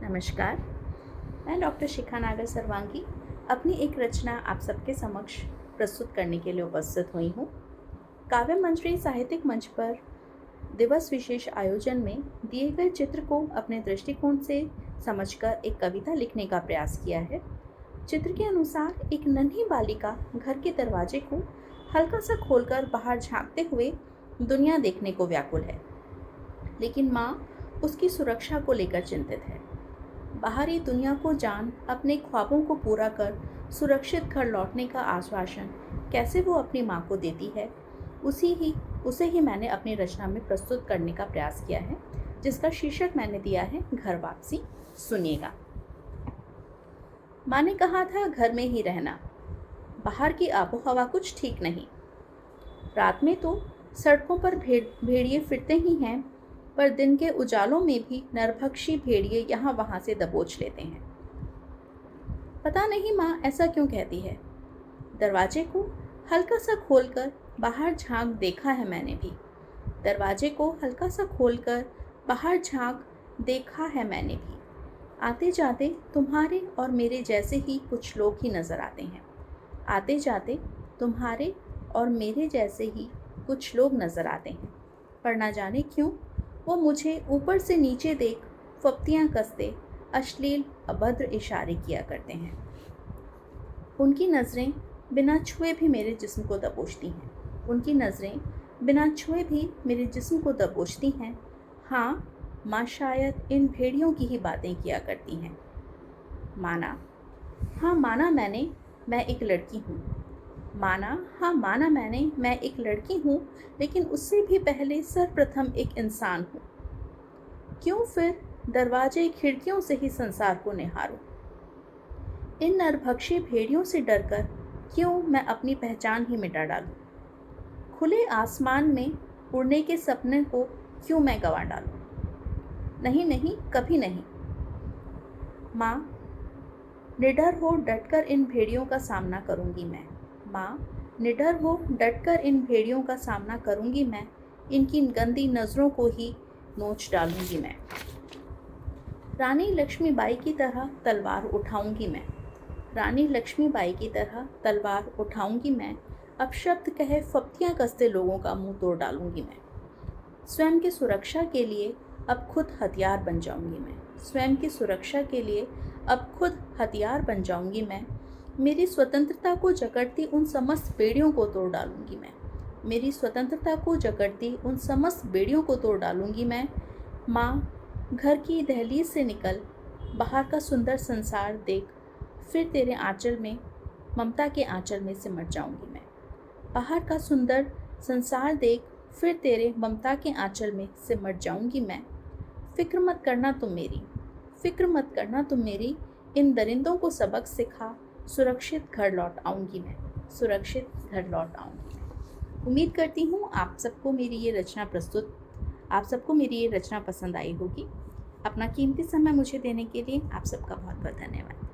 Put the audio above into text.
नमस्कार। मैं डॉक्टर शिखा नागर सर्वांगी अपनी एक रचना आप सबके समक्ष प्रस्तुत करने के लिए उपस्थित हुई हूँ। काव्य मंजरी साहित्यिक मंच पर दिवस विशेष आयोजन में दिए गए चित्र को अपने दृष्टिकोण से समझकर एक कविता लिखने का प्रयास किया है। चित्र के अनुसार एक नन्ही बालिका घर के दरवाजे को हल्का सा खोलकर बाहर झांकते हुए दुनिया देखने को व्याकुल है, लेकिन माँ उसकी सुरक्षा को लेकर चिंतित है। बाहरी दुनिया को जान अपने ख्वाबों को पूरा कर सुरक्षित घर लौटने का आश्वासन कैसे वो अपनी माँ को देती है, उसे ही मैंने अपनी रचना में प्रस्तुत करने का प्रयास किया है, जिसका शीर्षक मैंने दिया है घर वापसी। सुनिएगा। माँ ने कहा था घर में ही रहना, बाहर की आबो हवा कुछ ठीक नहीं। रात में तो सड़कों पर भेड़िए फिरते ही हैं, पर दिन के उजालों में भी नरभक्षी भेड़िए यहाँ वहाँ से दबोच लेते हैं। पता नहीं माँ ऐसा क्यों कहती है। दरवाजे को हल्का सा खोलकर बाहर झांक देखा है मैंने भी। दरवाजे को हल्का सा खोलकर बाहर झांक देखा है मैंने भी। आते जाते तुम्हारे और मेरे जैसे ही कुछ लोग ही नज़र आते हैं। आते जाते तुम्हारे और मेरे जैसे ही कुछ लोग नज़र आते हैं, पर ना जाने क्यों वो मुझे ऊपर से नीचे देख फप्तियाँ कसते अश्लील अभद्र इशारे किया करते हैं। उनकी नज़रें बिना छुए भी मेरे जिस्म को दबोचती हैं। उनकी नज़रें बिना छुए भी मेरे जिस्म को दबोचती हैं। हाँ, माँ शायद इन भेड़ियों की ही बातें किया करती हैं। माना, हाँ माना मैंने, मैं एक लड़की हूँ। माना, हाँ माना मैंने, मैं एक लड़की हूँ, लेकिन उससे भी पहले सर्वप्रथम एक इंसान हूँ। क्यों फिर दरवाजे खिड़कियों से ही संसार को निहारूं? इन नरभक्षी भेड़ियों से डरकर क्यों मैं अपनी पहचान ही मिटा डालूं? खुले आसमान में उड़ने के सपने को क्यों मैं गंवा डालूं? नहीं नहीं, कभी नहीं। माँ, निडर हो डटकर इन भेड़ियों का सामना करूंगी मैं। माँ, निडर हो डटकर इन भेड़ियों का सामना करूंगी मैं। इनकी गंदी नज़रों को ही नोच डालूंगी मैं। रानी लक्ष्मीबाई की तरह तलवार उठाऊंगी मैं। रानी लक्ष्मीबाई की तरह तलवार उठाऊंगी मैं। अपशब्द कहे फप्तियाँ कसते लोगों का मुंह तोड़ डालूंगी मैं। स्वयं की सुरक्षा के लिए अब खुद हथियार बन जाऊंगी मैं। स्वयं की सुरक्षा के लिए अब खुद हथियार बन जाऊंगी मैं। मेरी स्वतंत्रता को जकड़ती उन समस्त बेड़ियों को तोड़ डालूंगी मैं। मेरी स्वतंत्रता को जकड़ती उन समस्त बेड़ियों को तोड़ डालूंगी मैं। माँ, घर की दहलीज से निकल बाहर का सुंदर संसार देख, फिर तेरे आंचल में, ममता के आंचल में सिमट जाऊंगी मैं। बाहर का सुंदर संसार देख, फिर तेरे ममता के आंचल में सिमट जाऊंगी मैं। फिक्र मत करना तुम मेरी, फिक्र मत करना तुम मेरी, इन दरिंदों को सबक सिखा, सुरक्षित घर लौट आऊंगी मैं। सुरक्षित घर लौट आऊंगी मैं। उम्मीद करती हूँ आप सबको मेरी ये रचना पसंद आई होगी। अपना कीमती समय मुझे देने के लिए आप सबका बहुत बहुत धन्यवाद।